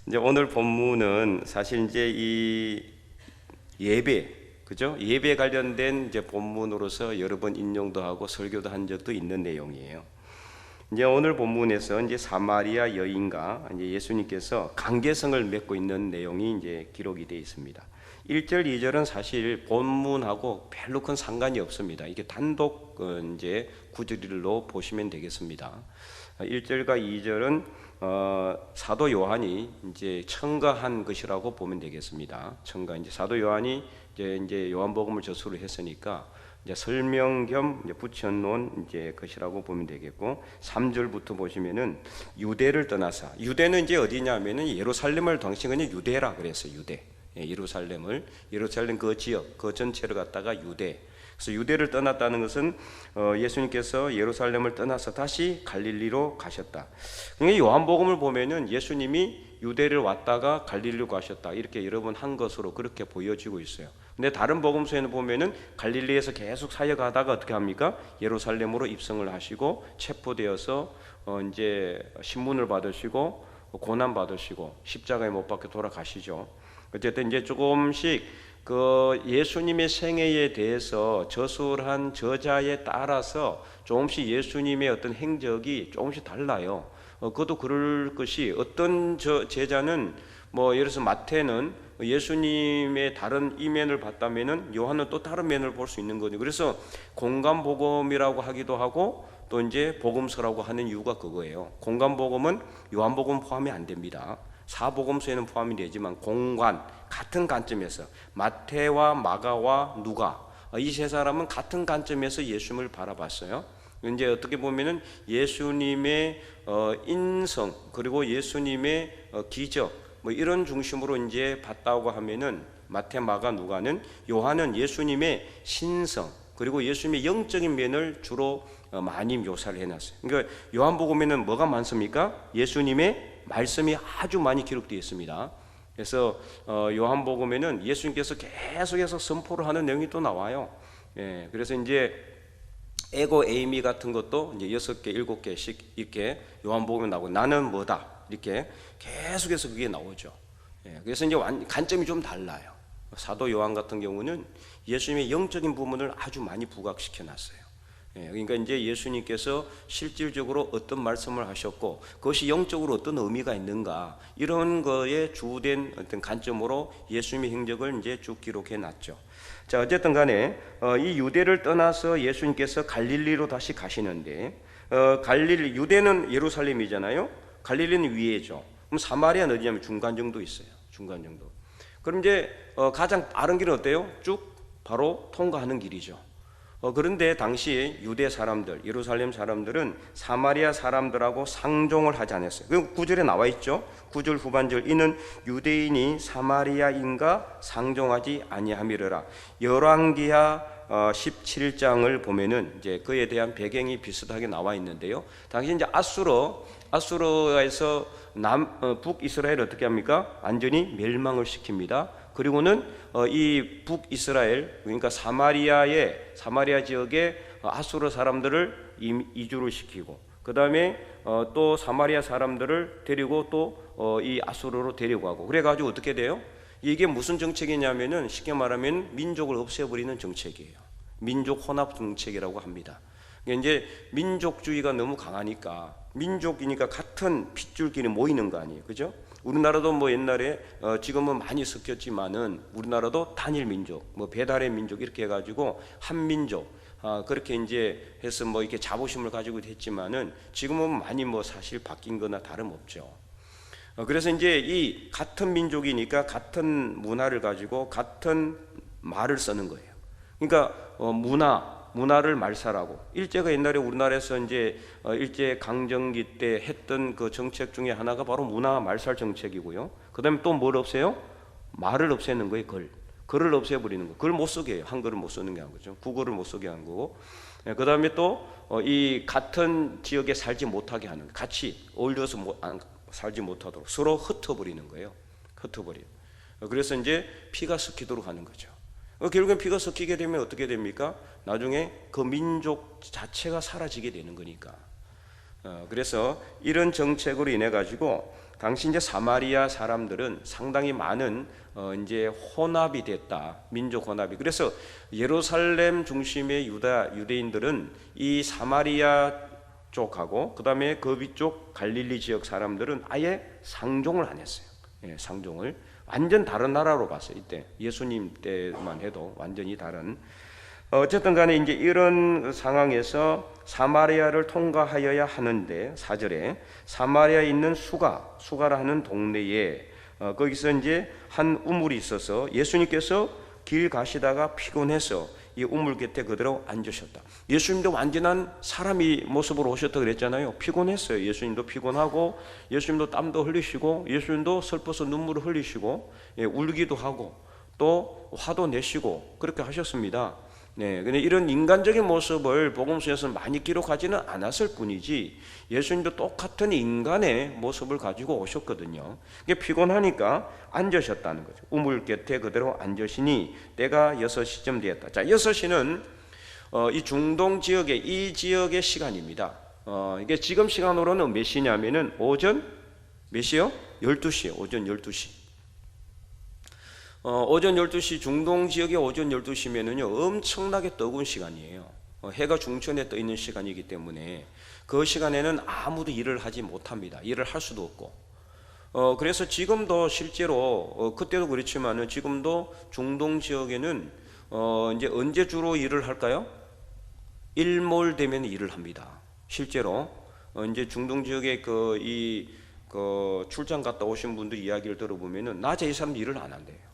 이제 오늘 본문은 사실 이제 이 예배, 그죠? 예배 관련된 이제 본문으로서 여러 번 인용도 하고 설교도 한 적도 있는 내용이에요. 이제 오늘 본문에서 이제 사마리아 여인과 이제 예수님께서 관계성을 맺고 있는 내용이 이제 기록이 되어 있습니다. 1절, 2절은 사실 본문하고 별로 큰 상관이 없습니다. 이게 단독 이제 구절로 보시면 되겠습니다. 1절과 2절은 사도 요한이 이제 첨가한 것이라고 보면 되겠습니다. 첨가, 이제 사도 요한이 이제 요한복음을 저술을 했으니까 이제 설명 겸 이제 붙여놓은 이제 것이라고 보면 되겠고, 3절부터 보시면은 유대를 떠나서, 유대는 이제 어디냐면은 예루살렘을 당시는 유대라 그랬어요. 유대, 예루살렘 그 지역 그 전체를 갖다가 유대. 그래서 유대를 떠났다는 것은 예수님께서 예루살렘을 떠나서 다시 갈릴리로 가셨다. 그러니까 요한복음을 보면은 예수님이 유대를 왔다가 갈릴리로 가셨다 이렇게 여러 번 한 것으로 그렇게 보여지고 있어요. 근데 다른 복음서에는 보면은 갈릴리에서 계속 사역하다가 어떻게 합니까? 예루살렘으로 입성을 하시고 체포되어서 이제 신문을 받으시고 고난 받으시고 십자가에 못 박혀 돌아가시죠. 어쨌든 이제 조금씩 그 예수님의 생애에 대해서 저술한 저자에 따라서 조금씩 예수님의 어떤 행적이 조금씩 달라요. 그것도 그럴 것이, 어떤 제자는 뭐 예를 들어서 마태는 예수님의 다른 이면을 봤다면은 요한은 또 다른 면을 볼 수 있는 거죠. 그래서 공간 복음이라고 하기도 하고 또 이제 복음서라고 하는 이유가 그거예요. 공간 복음은 요한복음 포함이 안 됩니다. 사복음서에는 포함이 되지만 공간, 같은 관점에서 마태와 마가와 누가 이 세 사람은 같은 관점에서 예수님을 바라봤어요. 이제 어떻게 보면은 예수님의 인성 그리고 예수님의 기적 뭐 이런 중심으로 이제 봤다고 하면은 마태, 마가, 누가는, 요한은 예수님의 신성 그리고 예수님의 영적인 면을 주로 많이 묘사를 해놨어요. 그러니까 요한복음에는 뭐가 많습니까? 예수님의 말씀이 아주 많이 기록되어 있습니다. 그래서 요한복음에는 예수님께서 계속해서 선포를 하는 내용이 또 나와요. 예, 그래서 이제 에고 에이미 같은 것도 이제 6개, 7개씩 이렇게 요한복음에 나오고, 나는 뭐다 이렇게 계속해서 그게 나오죠. 예, 그래서 이제 관점이 좀 달라요. 사도 요한 같은 경우는 예수님의 영적인 부분을 아주 많이 부각시켜 놨어요. 그러니까 이제 예수님께서 실질적으로 어떤 말씀을 하셨고 그것이 영적으로 어떤 의미가 있는가, 이런 거에 주된 어떤 관점으로 예수님의 행적을 이제 쭉 기록해 놨죠. 자, 어쨌든 간에 이 유대를 떠나서 예수님께서 갈릴리로 다시 가시는데, 유대는 예루살렘이잖아요. 갈릴리는 위에죠. 그럼 사마리아는 어디냐면 중간 정도 있어요. 중간 정도. 그럼 이제 가장 빠른 길은 어때요? 쭉 바로 통과하는 길이죠. 그런데 당시 유대 사람들, 예루살렘 사람들은 사마리아 사람들하고 상종을 하지 않았어요. 그 9절에 나와 있죠. 9절 후반절, 이는 유대인이 사마리아인과 상종하지 아니함이러라. 열왕기하 17장을 보면은 이제 그에 대한 배경이 비슷하게 나와 있는데요. 당시 이제 아수르에서 북이스라엘 어떻게 합니까? 완전히 멸망을 시킵니다. 그리고는 이 북이스라엘, 그러니까 사마리아 지역에 아수르 사람들을 이주를 시키고, 그 다음에 또 사마리아 사람들을 데리고 또 이 아수르로 데려가고, 그래가지고 어떻게 돼요? 이게 무슨 정책이냐면은 쉽게 말하면 민족을 없애버리는 정책이에요. 민족 혼합 정책이라고 합니다. 이제 민족주의가 너무 강하니까, 민족이니까 같은 핏줄끼리 모이는 거 아니에요, 그죠? 우리나라도 뭐 옛날에 지금은 많이 섞였지만은 우리나라도 단일 민족, 뭐 배달의 민족 이렇게 해가지고 한 민족 그렇게 이제 해서 뭐 이렇게 자부심을 가지고 했지만은 지금은 많이 뭐 사실 바뀐거나 다름없죠. 그래서 이제 이 같은 민족이니까 같은 문화를 가지고 같은 말을 쓰는 거예요. 그러니까 문화를 말살하고, 일제가 옛날에 우리나라에서 이제 일제 강점기 때 했던 그 정책 중에 하나가 바로 문화 말살 정책이고요. 그다음에 또 뭘 없애요? 말을 없애는 거예요. 글을 없애버리는 거. 글 못 쓰게 해요. 한글을 못 쓰는 게 아닌 거죠. 국어를 못 쓰게 하는 거고. 그다음에 또 이 같은 지역에 살지 못하게 하는, 같이 어울려서 살지 못하도록 서로 흩어버리는 거예요. 흩어버려. 그래서 이제 피가 섞이도록 하는 거죠. 결국엔 피가 섞이게 되면 어떻게 됩니까? 나중에 그 민족 자체가 사라지게 되는 거니까. 그래서 이런 정책으로 인해 가지고 당시 이제 사마리아 사람들은 상당히 많은 이제 혼합이 됐다. 민족 혼합이. 그래서 예루살렘 중심의 유대인들은 이 사마리아 쪽하고 그다음에 그 위쪽 갈릴리 지역 사람들은 아예 상종을 안 했어요. 예, 상종을 완전 다른 나라로 봤어요. 이때 예수님 때만 해도 완전히 다른. 어쨌든 간에 이제 이런 상황에서 사마리아를 통과하여야 하는데 4절에 사마리아에 있는 수가라 하는 동네에 거기서 이제 한 우물이 있어서 예수님께서 길 가시다가 피곤해서 이 우물 곁에 그대로 앉으셨다. 예수님도 완전한 사람이 모습으로 오셨다 그랬잖아요. 피곤했어요. 예수님도 피곤하고 예수님도 땀도 흘리시고 예수님도 슬퍼서 눈물을 흘리시고 울기도 하고 또 화도 내시고 그렇게 하셨습니다. 네, 근데 이런 인간적인 모습을 복음서에서 많이 기록하지는 않았을 뿐이지 예수님도 똑같은 인간의 모습을 가지고 오셨거든요. 피곤하니까 앉으셨다는 거죠. 우물 곁에 그대로 앉으시니 때가 6시쯤 되었다. 자, 6시는 이 중동 지역의 이 지역의 시간입니다. 이게 지금 시간으로는 몇 시냐면은 오전 몇 시요? 12시요. 오전 12시. 오전 12시 중동 지역의 오전 12시면은요 엄청나게 뜨거운 시간이에요. 해가 중천에 떠 있는 시간이기 때문에 그 시간에는 아무도 일을 하지 못합니다. 일을 할 수도 없고. 그래서 지금도 실제로 그때도 그렇지만은 지금도 중동 지역에는 이제 언제 주로 일을 할까요? 일몰 되면 일을 합니다. 실제로 이제 중동 지역에 그 출장 갔다 오신 분들 이야기를 들어보면은 낮에 이 사람들 일을 안 한대요.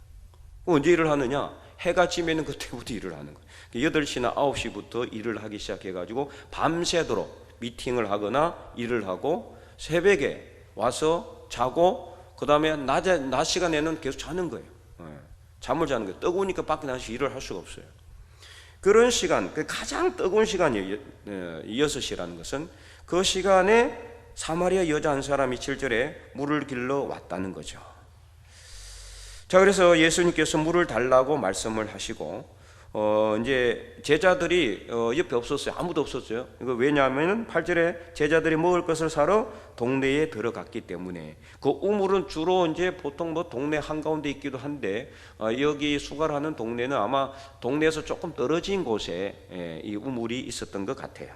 언제 일을 하느냐? 해가 지면은 그때부터 일을 하는 거예요. 8시나 9시부터 일을 하기 시작해가지고 밤새도록 미팅을 하거나 일을 하고 새벽에 와서 자고 그 다음에 낮 시간에는 계속 자는 거예요. 잠을 자는 거예요. 뜨거우니까 밖에 나가서 일을 할 수가 없어요. 그런 시간, 가장 뜨거운 시간이에요. 6시라는 것은 그 시간에 사마리아 여자 한 사람이 7절에 물을 길러 왔다는 거죠. 자, 그래서 예수님께서 물을 달라고 말씀을 하시고 이제 제자들이 옆에 없었어요. 아무도 없었어요. 왜냐하면 8절에 제자들이 먹을 것을 사러 동네에 들어갔기 때문에 그 우물은 주로 이제 보통 뭐 동네 한가운데 있기도 한데 여기 수가라는 동네는 아마 동네에서 조금 떨어진 곳에 이 우물이 있었던 것 같아요.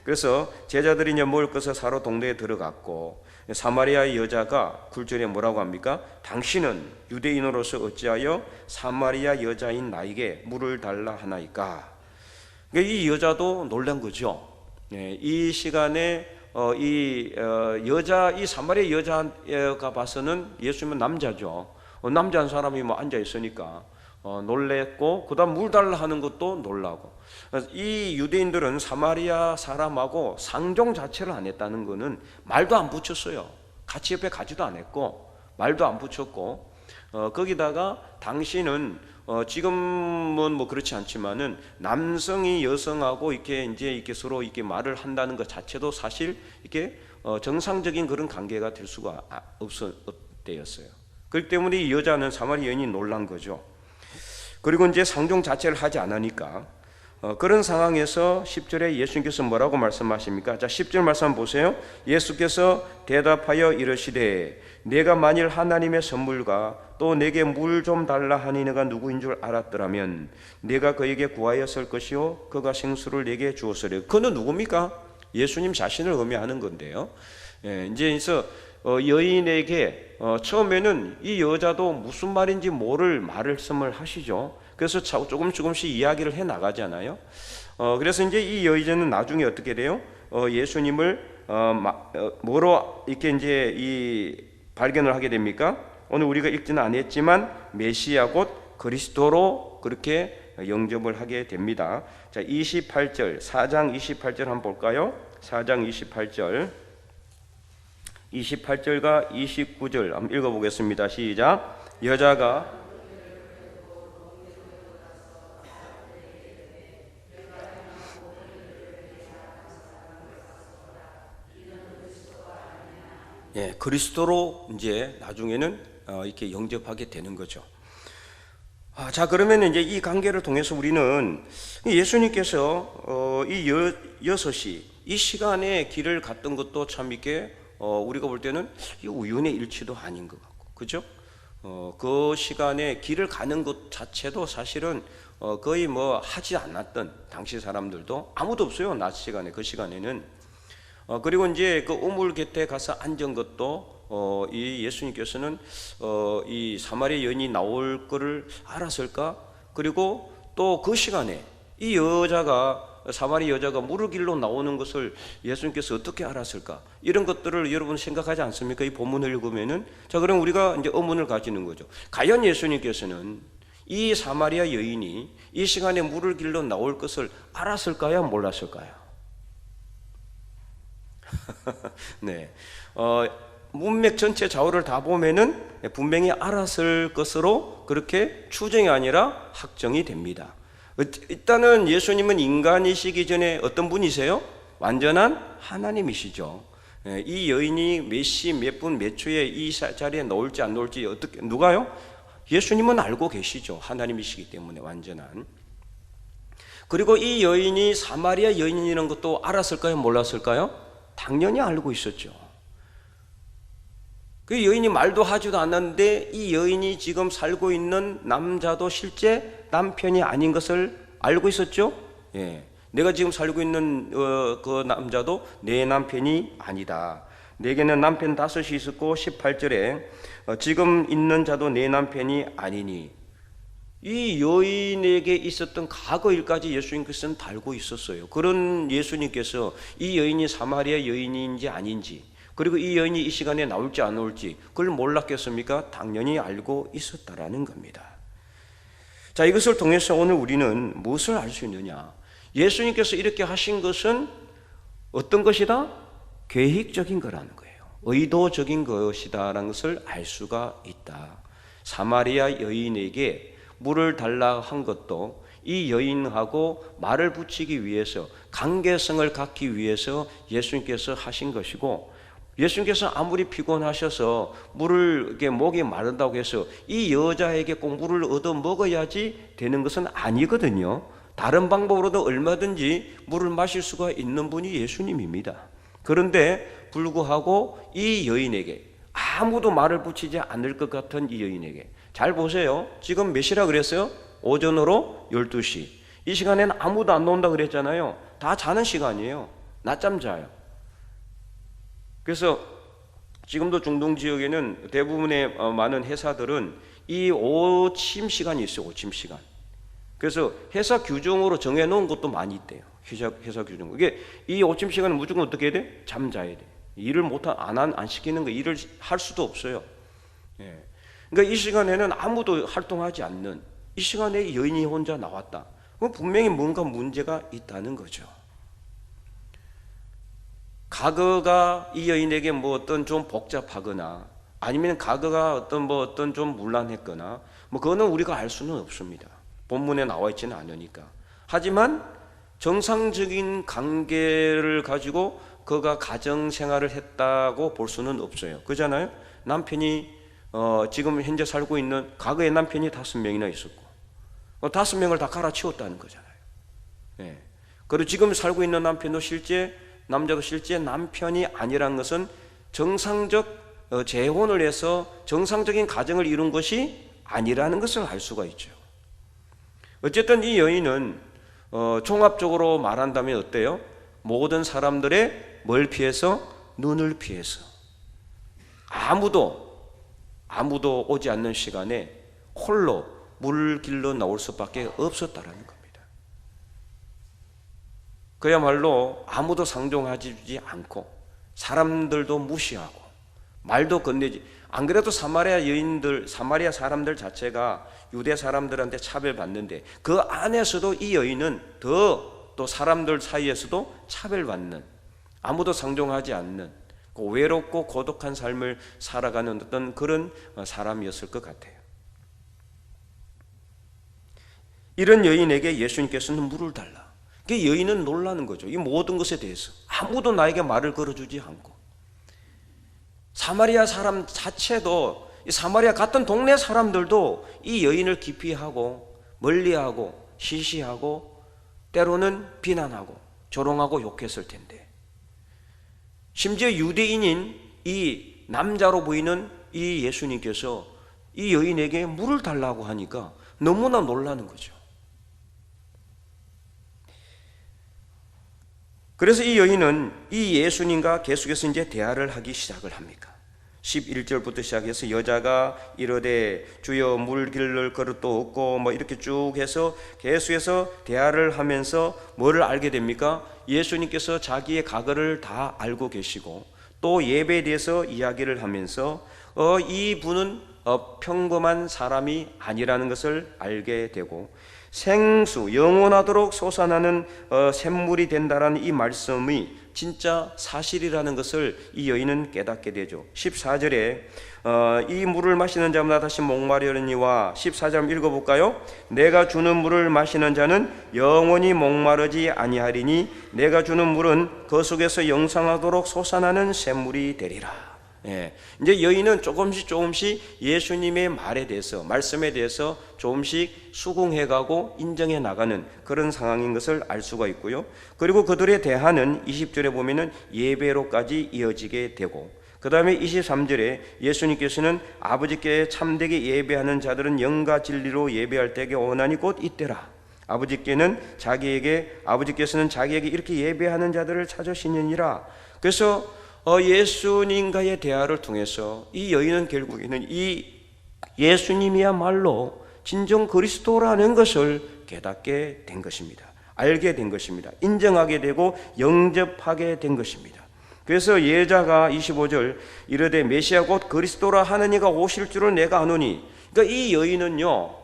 그래서 제자들이 이제 먹을 것을 사러 동네에 들어갔고 사마리아의 여자가 9절에 뭐라고 합니까? 당신은 유대인으로서 어찌하여 사마리아 여자인 나에게 물을 달라 하나이까? 이 여자도 놀란 거죠. 이 시간에 이 사마리아 여자가 봐서는 예수님은 남자죠. 남자 한 사람이 뭐 앉아 있으니까 놀랬고 그다음 물 달라 하는 것도 놀라고. 이 유대인들은 사마리아 사람하고 상종 자체를 안 했다는 것은 말도 안 붙였어요. 같이 옆에 가지도 않았고 말도 안 붙였고 거기다가 당신은 지금은 뭐 그렇지 않지만은 남성이 여성하고 이렇게 서로 이렇게 말을 한다는 것 자체도 사실 이렇게 정상적인 그런 관계가 될 수가 없대였어요. 그렇기 때문에 이 여자는 사마리아 여인이 놀란 거죠. 그리고 이제 상종 자체를 하지 않으니까 그런 상황에서 10절에 예수님께서 뭐라고 말씀하십니까? 자, 10절 말씀 보세요. 예수께서 대답하여 이르시되 내가 만일 하나님의 선물과 또 내게 물 좀 달라 하니 내가 누구인 줄 알았더라면 내가 그에게 구하였을 것이요 그가 생수를 내게 주었으리라. 그는 누굽니까? 예수님 자신을 의미하는 건데요. 이제 그래서 여인에게 처음에는 이 여자도 무슨 말인지 모를 말씀을 하시죠. 그래서 조금씩 이야기를 해 나가잖아요. 그래서 이제 이 여인은 나중에 어떻게 돼요? 예수님을 뭐로 이렇게 이제 이 발견을 하게 됩니까? 오늘 우리가 읽지는 않았지만 메시아 곧 그리스도로 그렇게 영접을 하게 됩니다. 자, 28절 4장 28절 한번 볼까요? 4장 28절 28절과 29절 한번 읽어보겠습니다. 시작. 여자가 그리스도로 이제 나중에는 이렇게 영접하게 되는 거죠. 자, 그러면 이제 이 관계를 통해서 우리는 예수님께서 이 6시 이 시간에 길을 갔던 것도 참 이렇게 우리가 볼 때는 우연의 일치도 아닌 것 같고, 그죠? 그 시간에 길을 가는 것 자체도 사실은 거의 뭐 하지 않았던 당시 사람들도 아무도 없어요. 낮 시간에, 그 시간에는. 그리고 이제 그 우물 곁에 가서 앉은 것도 이 예수님께서는 이 사마리아 여인이 나올 거를 알았을까? 그리고 또 그 시간에 이 사마리아 여자가 물을 길로 나오는 것을 예수님께서 어떻게 알았을까? 이런 것들을 여러분 생각하지 않습니까? 이 본문을 읽으면은. 자, 그럼 우리가 이제 의문을 가지는 거죠. 과연 예수님께서는 이 사마리아 여인이 이 시간에 물을 길로 나올 것을 알았을까요? 몰랐을까요? 네. 문맥 전체 좌우를 다 보면은 분명히 알았을 것으로 그렇게 추정이 아니라 확정이 됩니다. 일단은 예수님은 인간이시기 전에 어떤 분이세요? 완전한 하나님이시죠. 이 여인이 몇 시, 몇 분, 몇 초에 이 자리에 나올지 안 나올지 어떻게, 누가요? 예수님은 알고 계시죠. 하나님이시기 때문에 완전한. 그리고 이 여인이 사마리아 여인이라는 것도 알았을까요? 몰랐을까요? 당연히 알고 있었죠. 그 여인이 말도 하지도 않았는데 이 여인이 지금 살고 있는 남자도 실제 남편이 아닌 것을 알고 있었죠. 예, 내가 지금 살고 있는 그 남자도 내 남편이 아니다. 내게는 남편 5이 있었고 18절에 지금 있는 자도 내 남편이 아니니, 이 여인에게 있었던 과거 일까지 예수님께서는 다 알고 있었어요. 그런 예수님께서 이 여인이 사마리아 여인인지 아닌지, 그리고 이 여인이 이 시간에 나올지 안 나올지 그걸 몰랐겠습니까? 당연히 알고 있었다라는 겁니다. 자, 이것을 통해서 오늘 우리는 무엇을 알 수 있느냐? 예수님께서 이렇게 하신 것은 어떤 것이다? 계획적인 거라는 거예요. 의도적인 것이다라는 것을 알 수가 있다. 사마리아 여인에게 물을 달라 한 것도 이 여인하고 말을 붙이기 위해서, 관계성을 갖기 위해서 예수님께서 하신 것이고, 예수님께서 아무리 피곤하셔서 물을, 이게 목이 마른다고 해서 이 여자에게 꼭 물을 얻어 먹어야지 되는 것은 아니거든요. 다른 방법으로도 얼마든지 물을 마실 수가 있는 분이 예수님입니다. 그런데 불구하고 이 여인에게, 아무도 말을 붙이지 않을 것 같은 이 여인에게, 잘 보세요. 지금 몇 시라 그랬어요? 오전으로 12시. 이 시간에는 아무도 안 나온다 그랬잖아요. 다 자는 시간이에요. 낮잠 자요. 그래서 지금도 중동 지역에는 대부분의 많은 회사들은 이 오침 시간이 있어요. 오침 시간. 그래서 회사 규정으로 정해놓은 것도 많이 있대요. 회사 규정. 이게 이 오침 시간은 무조건 어떻게 해야 돼? 잠자야 돼. 일을 안 시키는 거, 일을 할 수도 없어요. 예. 그러니까 이 시간에는 아무도 활동하지 않는 이 시간에 여인이 혼자 나왔다. 그럼 분명히 뭔가 문제가 있다는 거죠. 과거가 이 여인에게 뭐 어떤 좀 복잡하거나, 아니면 과거가 어떤 좀 문란했거나, 뭐 그거는 우리가 알 수는 없습니다. 본문에 나와 있지는 않으니까. 하지만 정상적인 관계를 가지고 그가 가정 생활을 했다고 볼 수는 없어요. 그잖아요. 남편이 지금 현재 살고 있는, 과거의 남편이 5명이나 있었고 5명을 다 갈아치웠다는 거잖아요. 예. 그리고 지금 살고 있는 남편도 남자도 실제 남편이 아니란 것은 정상적 재혼을 해서 정상적인 가정을 이룬 것이 아니라는 것을 알 수가 있죠. 어쨌든 이 여인은 종합적으로 말한다면 어때요? 모든 사람들의 뭘 피해서? 눈을 피해서 아무도 오지 않는 시간에 홀로 물 길러 나올 수밖에 없었다라는 겁니다. 그야말로 아무도 상종하지 않고 사람들도 무시하고 말도 건네지. 안 그래도 사마리아 사람들 자체가 유대 사람들한테 차별받는데 그 안에서도 이 여인은 또 사람들 사이에서도 차별받는, 아무도 상종하지 않는 외롭고 고독한 삶을 살아가는 어떤 그런 사람이었을 것 같아요. 이런 여인에게 예수님께서는 물을 달라. 그 여인은 놀라는 거죠. 이 모든 것에 대해서 아무도 나에게 말을 걸어주지 않고, 사마리아 사람 자체도 이 사마리아 같은 동네 사람들도 이 여인을 기피하고 멀리하고 시시하고 때로는 비난하고 조롱하고 욕했을 텐데, 심지어 유대인인 이 남자로 보이는 이 예수님께서 이 여인에게 물을 달라고 하니까 너무나 놀라는 거죠. 그래서 이 여인은 이 예수님과 계속해서 이제 대화를 하기 시작을 합니까? 11절부터 시작해서 여자가 이르되 주여 물 길를 그릇도 없고 뭐 이렇게 쭉 해서 계속해서 대화를 하면서 뭐를 알게 됩니까? 예수님께서 자기의 과거를 다 알고 계시고 또 예배에 대해서 이야기를 하면서 이분은 평범한 사람이 아니라는 것을 알게 되고, 생수 영원하도록 솟아나는 샘물이 된다라는 이 말씀이 진짜 사실이라는 것을 이 여인은 깨닫게 되죠. 14절에 이 물을 마시는 자마다 다시 목마르니와, 14절 읽어볼까요? 내가 주는 물을 마시는 자는 영원히 목마르지 아니하리니 내가 주는 물은 그 속에서 영생하도록 솟아나는 샘물이 되리라. 예, 이제 여인은 조금씩 예수님의 말에 대해서, 말씀에 대해서 조금씩 수긍해가고 인정해 나가는 그런 상황인 것을 알 수가 있고요. 그리고 그들의 대화는 20절에 보면은 예배로까지 이어지게 되고, 그 다음에 23절에 예수님께서는 아버지께 참되게 예배하는 자들은 영과 진리로 예배할 때에 원하니 곧 이때라. 아버지께서는 자기에게 이렇게 예배하는 자들을 찾으시느니라. 그래서 예수님과의 대화를 통해서 이 여인은 결국에는 이 예수님이야말로 진정 그리스도라는 것을 깨닫게 된 것입니다. 알게 된 것입니다. 인정하게 되고 영접하게 된 것입니다. 그래서 여자가 25절 이르되 메시아 곧 그리스도라 하는 이가 오실 줄을 내가 아노니, 그러니까 이 여인은요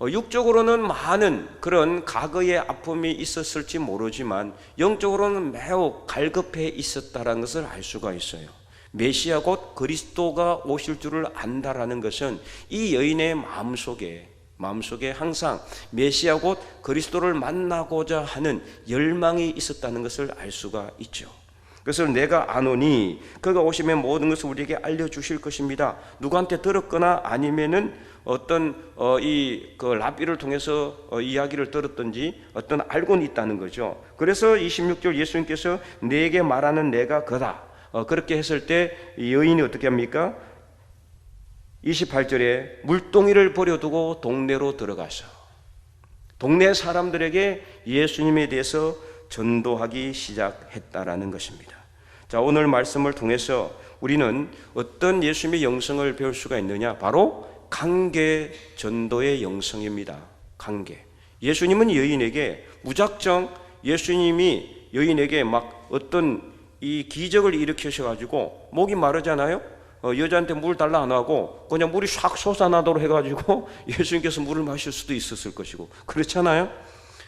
육적으로는 많은 그런 과거의 아픔이 있었을지 모르지만 영적으로는 매우 갈급해 있었다는 것을 알 수가 있어요. 메시아 곧 그리스도가 오실 줄을 안다라는 것은 이 여인의 마음속에 항상 메시아 곧 그리스도를 만나고자 하는 열망이 있었다는 것을 알 수가 있죠. 그래서 내가 아노니 그가 오시면 모든 것을 우리에게 알려주실 것입니다. 누구한테 들었거나 아니면은 어떤 그 랍비를 통해서 이야기를 들었든지 어떤 알고는 있다는 거죠. 그래서 26절 예수님께서 내게 말하는 내가 그다, 그렇게 했을 때 여인이 어떻게 합니까? 28절에 물동이를 버려두고 동네로 들어가서 동네 사람들에게 예수님에 대해서 전도하기 시작했다라는 것입니다. 자, 오늘 말씀을 통해서 우리는 어떤 예수님의 영성을 배울 수가 있느냐? 바로 관계 전도의 영성입니다. 관계. 예수님은 여인에게 무작정 예수님이 여인에게 막 어떤 이 기적을 일으키셔가지고 목이 마르잖아요. 여자한테 물 달라 안 하고 그냥 물이 샥 솟아나도록 해가지고 예수님께서 물을 마실 수도 있었을 것이고 그렇잖아요.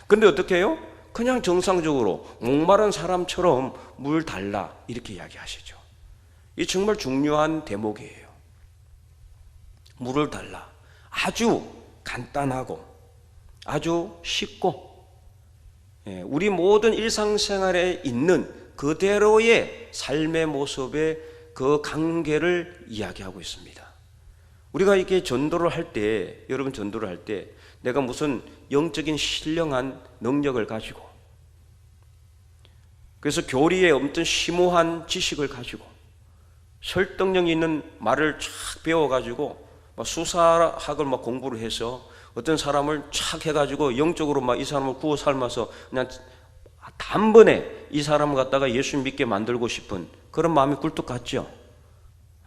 근데 어떻게 해요? 그냥 정상적으로 목마른 사람처럼 물 달라 이렇게 이야기하시죠. 이 정말 중요한 대목이에요. 물을 달라. 아주 간단하고 아주 쉽고 우리 모든 일상생활에 있는 그대로의 삶의 모습의 그 관계를 이야기하고 있습니다. 우리가 이렇게 전도를 할 때, 여러분 전도를 할 때 내가 무슨 영적인 신령한 능력을 가지고 그래서 교리에 엄청 심오한 지식을 가지고 설득력 있는 말을 쫙 배워가지고 수사학을 막 공부를 해서 어떤 사람을 쫙 해가지고 영적으로 막 이 사람을 구워 삶아서 그냥 단번에 이 사람을 갖다가 예수 믿게 만들고 싶은 그런 마음이 굴뚝 같죠?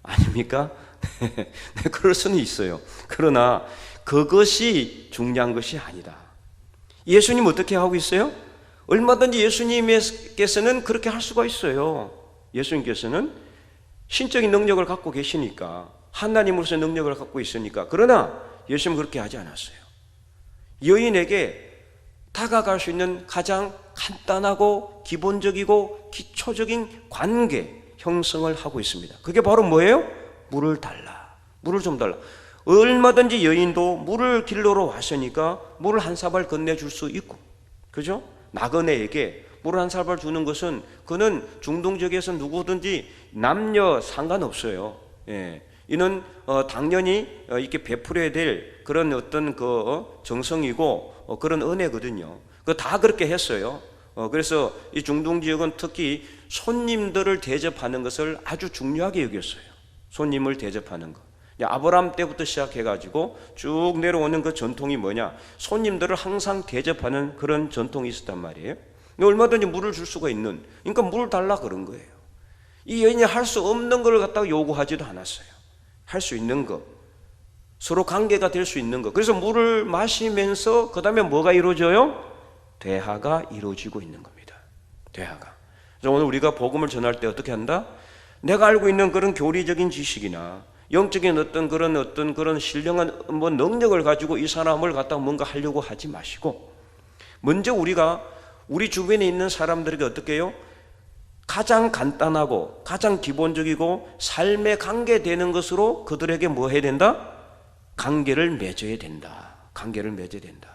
아닙니까? 네, 그럴 수는 있어요. 그러나 그것이 중요한 것이 아니다. 예수님 어떻게 하고 있어요? 얼마든지 예수님께서는 그렇게 할 수가 있어요. 예수님께서는 신적인 능력을 갖고 계시니까, 하나님으로서의 능력을 갖고 있으니까. 그러나 예수님은 그렇게 하지 않았어요. 여인에게 다가갈 수 있는 가장 간단하고 기본적이고 기초적인 관계 형성을 하고 있습니다. 그게 바로 뭐예요? 물을 달라. 물을 좀 달라. 얼마든지 여인도 물을 길러러 왔으니까 물을 한 사발 건네줄 수 있고, 그죠? 나그네에게 물을 한 사발 주는 것은 그는 중동 지역에서 누구든지 남녀 상관없어요. 예. 이는 당연히 이렇게 베풀어야 될 그런 어떤 그 정성이고 그런 은혜거든요. 그 다 그렇게 했어요. 그래서 이 중동 지역은 특히 손님들을 대접하는 것을 아주 중요하게 여겼어요. 손님을 대접하는 것. 아브라함 때부터 시작해가지고 쭉 내려오는 그 전통이 뭐냐? 손님들을 항상 대접하는 그런 전통이 있었단 말이에요. 얼마든지 물을 줄 수가 있는, 그러니까 물을 달라 그런 거예요. 이 여인이 할 수 없는 걸 갖다가 요구하지도 않았어요. 할 수 있는 것, 서로 관계가 될 수 있는 것. 그래서 물을 마시면서 그 다음에 뭐가 이루어져요? 대화가 이루어지고 있는 겁니다. 대화가. 그래서 오늘 우리가 복음을 전할 때 어떻게 한다? 내가 알고 있는 그런 교리적인 지식이나 영적인 어떤 그런 신령한 뭐 능력을 가지고 이 사람을 갖다가 뭔가 하려고 하지 마시고, 먼저 우리가 우리 주변에 있는 사람들에게 어떻게 해요? 가장 간단하고 가장 기본적이고 삶에 관계되는 것으로 그들에게 뭐 해야 된다? 관계를 맺어야 된다. 관계를 맺어야 된다.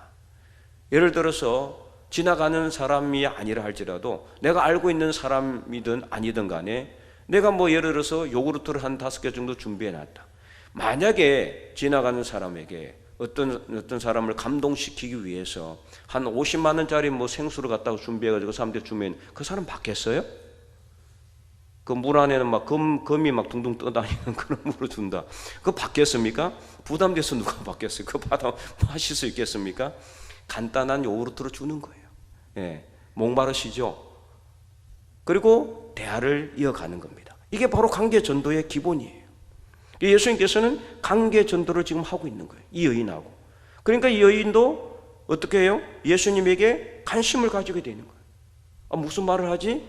예를 들어서 지나가는 사람이 아니라 할지라도 내가 알고 있는 사람이든 아니든 간에 내가 뭐 예를 들어서 요구르트를 한 5개 정도 준비해 놨다. 만약에 지나가는 사람에게 어떤 사람을 감동시키기 위해서 한 50만 원짜리 뭐 생수를 갖다가 준비해가지고 사람한테 주면 그 사람 받겠어요? 그 물 안에는 막 금이 막 둥둥 떠다니는 그런 물을 준다. 그거 받겠습니까? 부담돼서 누가 받겠어요? 그거 받아 마실 수 있겠습니까? 간단한 요구르트를 주는 거예요. 예, 목마르시죠? 그리고 대화를 이어가는 겁니다. 이게 바로 관계 전도의 기본이에요. 예수님께서는 관계 전도를 지금 하고 있는 거예요. 이 여인하고. 그러니까 이 여인도 어떻게 해요? 예수님에게 관심을 가지게 되는 거예요. 무슨 말을 하지?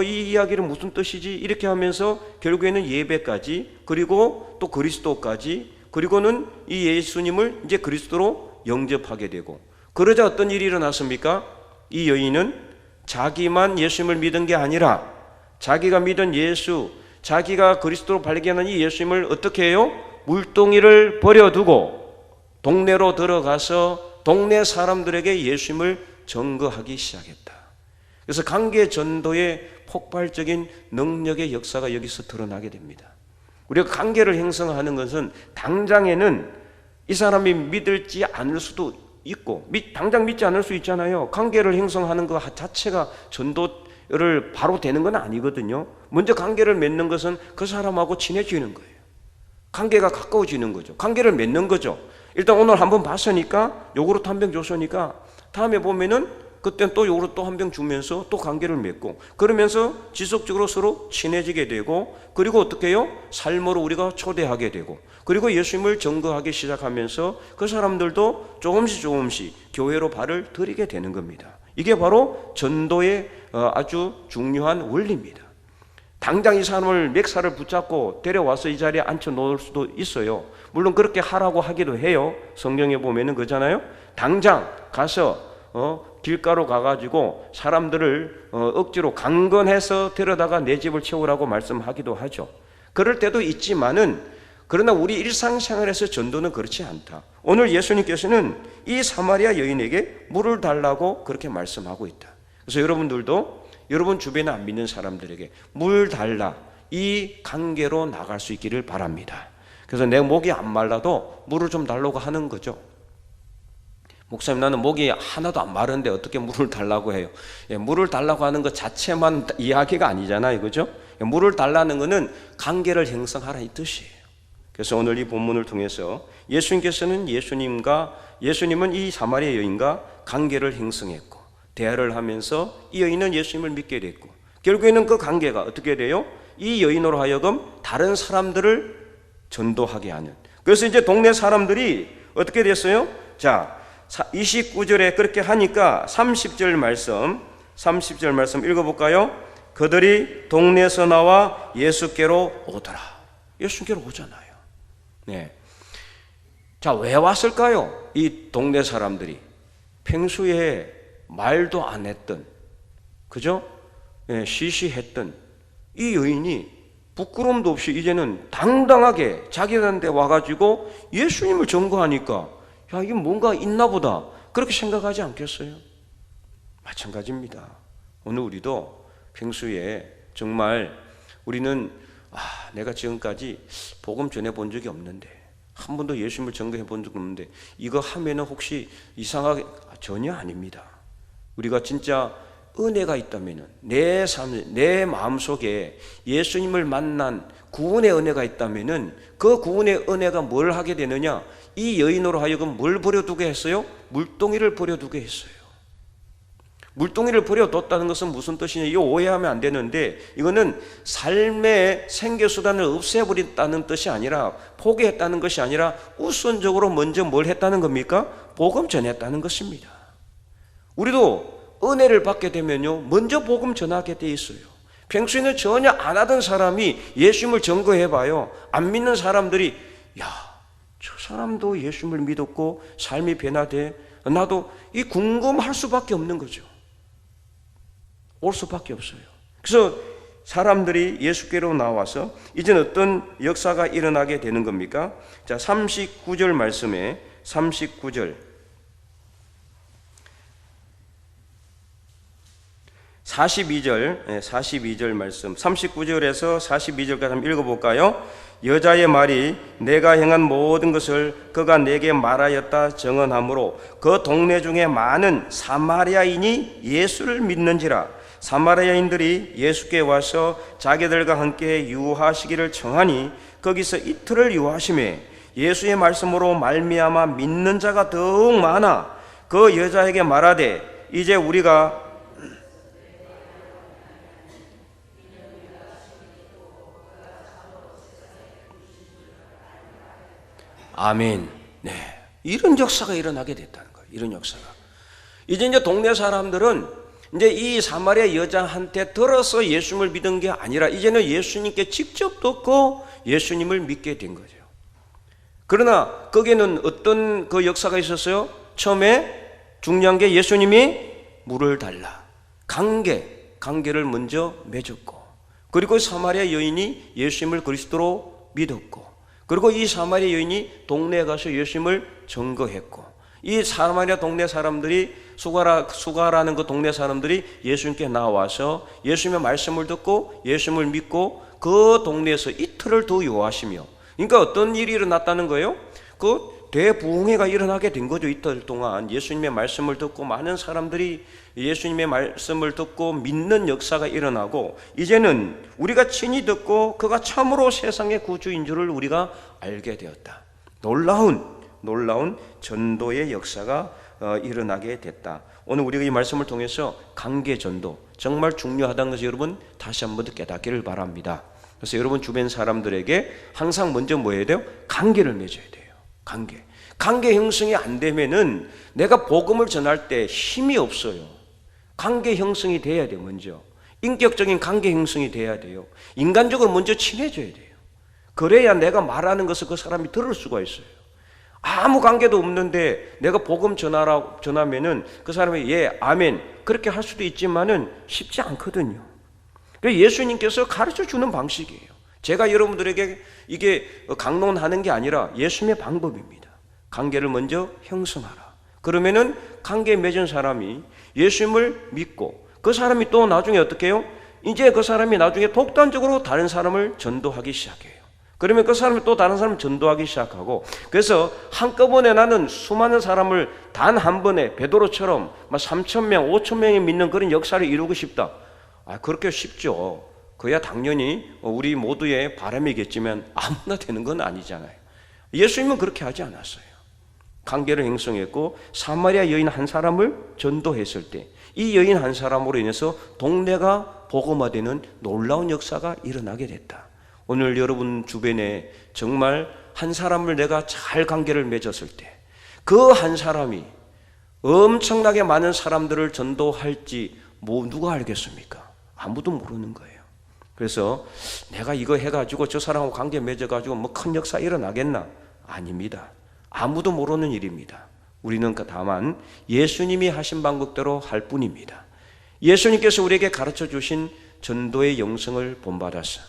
이 이야기는 무슨 뜻이지? 이렇게 하면서 결국에는 예배까지, 그리고 또 그리스도까지, 그리고는 이 예수님을 이제 그리스도로 영접하게 되고, 그러자 어떤 일이 일어났습니까? 이 여인은 자기만 예수님을 믿은 게 아니라 자기가 믿은 예수, 자기가 그리스도로 발견한 이 예수님을 어떻게 해요? 물동이를 버려두고 동네로 들어가서 동네 사람들에게 예수님을 전거하기 시작했다. 그래서 관계 전도의 폭발적인 능력의 역사가 여기서 드러나게 됩니다. 우리가 관계를 형성하는 것은 당장에는 이 사람이 믿을지 않을 수도 있고 당장 믿지 않을 수 있잖아요. 관계를 형성하는 것 자체가 전도를 바로 되는 건 아니거든요. 먼저 관계를 맺는 것은 그 사람하고 친해지는 거예요. 관계가 가까워지는 거죠. 관계를 맺는 거죠. 일단 오늘 한번 봤으니까 요구르트 한 병 줬으니까 다음에 보면은 그때는 또 요구르트 또 한 병 주면서 또 관계를 맺고, 그러면서 지속적으로 서로 친해지게 되고, 그리고 어떻게 해요? 삶으로 우리가 초대하게 되고, 그리고 예수님을 전거하기 시작하면서 그 사람들도 조금씩 교회로 발을 들이게 되는 겁니다. 이게 바로 전도의 아주 중요한 원리입니다. 당장 이 사람을 멱살을 붙잡고 데려와서 이 자리에 앉혀 놓을 수도 있어요. 물론 그렇게 하라고 하기도 해요. 성경에 보면은 그러잖아요. 당장 가서 길가로 가가지고 사람들을 억지로 강건해서 데려다가 내 집을 채우라고 말씀하기도 하죠. 그럴 때도 있지만은, 그러나 우리 일상생활에서 전도는 그렇지 않다. 오늘 예수님께서는 이 사마리아 여인에게 물을 달라고 그렇게 말씀하고 있다. 그래서 여러분들도 여러분 주변에 안 믿는 사람들에게 물 달라, 이 관계로 나갈 수 있기를 바랍니다. 그래서 내 목이 안 말라도 물을 좀 달라고 하는 거죠. 목사님, 나는 목이 하나도 안 마른데 어떻게 물을 달라고 해요? 물을 달라고 하는 것 자체만 이야기가 아니잖아요, 그죠? 물을 달라는 것은 관계를 형성하라 이 뜻이에요. 그래서 오늘 이 본문을 통해서 예수님께서는 예수님은 이 사마리아 여인과 관계를 형성했고 대화를 하면서 이 여인은 예수님을 믿게 됐고, 결국에는 그 관계가 어떻게 돼요? 이 여인으로 하여금 다른 사람들을 전도하게 하는. 그래서 이제 동네 사람들이 어떻게 됐어요? 자, 29절에 그렇게 하니까 30절 말씀 읽어볼까요? 그들이 동네에서 나와 예수께로 오더라. 예수께로 오잖아요. 네. 자, 왜 왔을까요? 이 동네 사람들이 평소에 말도 안 했던, 그죠? 네, 시시했던 이 여인이 부끄럼도 없이 이제는 당당하게 자기들한테 와가지고 예수님을 전거하니까, 야, 이게 뭔가 있나 보다, 그렇게 생각하지 않겠어요? 마찬가지입니다. 오늘 우리도 평소에 정말 우리는 내가 지금까지 복음 전해본 적이 없는데, 한 번도 예수님을 증거해 본 적이 없는데 이거 하면은 혹시 이상하게? 전혀 아닙니다. 우리가 진짜 은혜가 있다면은, 내 삶, 내 마음속에 예수님을 만난 구원의 은혜가 있다면은 그 구원의 은혜가 뭘 하게 되느냐? 이 여인으로 하여금 뭘 버려두게 했어요? 물동이를 버려두게 했어요. 물동이를 버려뒀다는 것은 무슨 뜻이냐? 이거 오해하면 안 되는데, 이거는 삶의 생계수단을 없애버렸다는 뜻이 아니라, 포기했다는 것이 아니라 우선적으로 먼저 뭘 했다는 겁니까? 복음 전했다는 것입니다. 우리도 은혜를 받게 되면요, 먼저 복음 전하게 돼 있어요. 평소에는 전혀 안 하던 사람이 예수님을 증거해봐요. 안 믿는 사람들이, 야, 저 사람도 예수님을 믿었고 삶이 변화돼, 나도 이 궁금할 수밖에 없는 거죠. 올 수밖에 없어요. 그래서 사람들이 예수께로 나와서 이제는 어떤 역사가 일어나게 되는 겁니까? 자, 39절 말씀에 39절 42절 말씀, 39절에서 42절까지 한번 읽어볼까요? 여자의 말이 내가 행한 모든 것을 그가 내게 말하였다 증언하므로 그 동네 중에 많은 사마리아인이 예수를 믿는지라. 사마리아인들이 예수께 와서 자기들과 함께 유하시기를 청하니 거기서 이틀을 유하심에 예수의 말씀으로 말미암아 믿는 자가 더욱 많아 그 여자에게 말하되 이제 우리가 아멘. 네, 이런 역사가 일어나게 됐다는 거예요. 이런 역사가. 이제 동네 사람들은 이제 이 사마리아 여자한테 들어서 예수님을 믿은 게 아니라 이제는 예수님께 직접 듣고 예수님을 믿게 된 거죠. 그러나 거기에는 어떤 그 역사가 있었어요? 처음에 중요한 게 예수님이 물을 달라. 관계를 먼저 맺었고, 그리고 사마리아 여인이 예수님을 그리스도로 믿었고, 그리고 이 사마리아 여인이 동네에 가서 예수님을 증거했고, 이 사마리아 동네 사람들이 수가라는 그 동네 사람들이 예수님께 나와서 예수님의 말씀을 듣고 예수님을 믿고 그 동네에서 이틀을 더 요하시며, 그러니까 어떤 일이 일어났다는 거예요? 그 대부흥회가 일어나게 된 거죠. 이틀 동안 예수님의 말씀을 듣고 많은 사람들이 예수님의 말씀을 듣고 믿는 역사가 일어나고, 이제는 우리가 친히 듣고 그가 참으로 세상의 구주인 줄을 우리가 알게 되었다. 놀라운 전도의 역사가 일어나게 됐다. 오늘 우리가 이 말씀을 통해서 관계 전도 정말 중요하다는 것을 여러분 다시 한번 더 깨닫기를 바랍니다. 그래서 여러분 주변 사람들에게 항상 먼저 뭐 해야 돼요? 관계를 맺어야 돼요. 관계 형성이 안 되면은 내가 복음을 전할 때 힘이 없어요. 관계 형성이 돼야 돼요. 먼저 인격적인 관계 형성이 돼야 돼요. 인간적으로 먼저 친해져야 돼요. 그래야 내가 말하는 것을 그 사람이 들을 수가 있어요. 아무 관계도 없는데 내가 복음 전하면은 그 사람이 예, 아멘 그렇게 할 수도 있지만은 쉽지 않거든요. 그래서 예수님께서 가르쳐 주는 방식이에요. 제가 여러분들에게 이게 강론하는 게 아니라 예수님의 방법입니다. 관계를 먼저 형성하라. 그러면은 관계 맺은 사람이 예수님을 믿고 그 사람이 또 나중에 어떻게 해요? 이제 그 사람이 나중에 독단적으로 다른 사람을 전도하기 시작해요. 그러면 그 사람이 또 다른 사람을 전도하기 시작하고, 그래서 한꺼번에 나는 수많은 사람을 단 한 번에 베드로처럼 3,000명, 5,000명이 믿는 그런 역사를 이루고 싶다. 그렇게 쉽죠. 그야 당연히 우리 모두의 바람이겠지만 아무나 되는 건 아니잖아요. 예수님은 그렇게 하지 않았어요. 관계를 형성했고 사마리아 여인 한 사람을 전도했을 때 이 여인 한 사람으로 인해서 동네가 복음화되는 놀라운 역사가 일어나게 됐다. 오늘 여러분 주변에 정말 한 사람을 내가 잘 관계를 맺었을 때 그 한 사람이 엄청나게 많은 사람들을 전도할지 누가 알겠습니까? 아무도 모르는 거예요. 그래서 내가 이거 해가지고 저 사람하고 관계 맺어가지고 뭐 큰 역사 일어나겠나? 아닙니다. 아무도 모르는 일입니다. 우리는 다만 예수님이 하신 방법대로 할 뿐입니다. 예수님께서 우리에게 가르쳐 주신 전도의 영성을 본받아서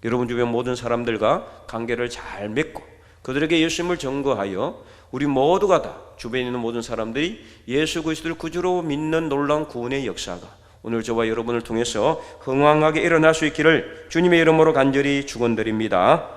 여러분 주변 모든 사람들과 관계를 잘 맺고 그들에게 예수님을 증거하여 우리 모두가 다 주변에 있는 모든 사람들이 예수 그리스도를 구주로 믿는 놀라운 구원의 역사가 오늘 저와 여러분을 통해서 흥왕하게 일어날 수 있기를 주님의 이름으로 간절히 축원드립니다.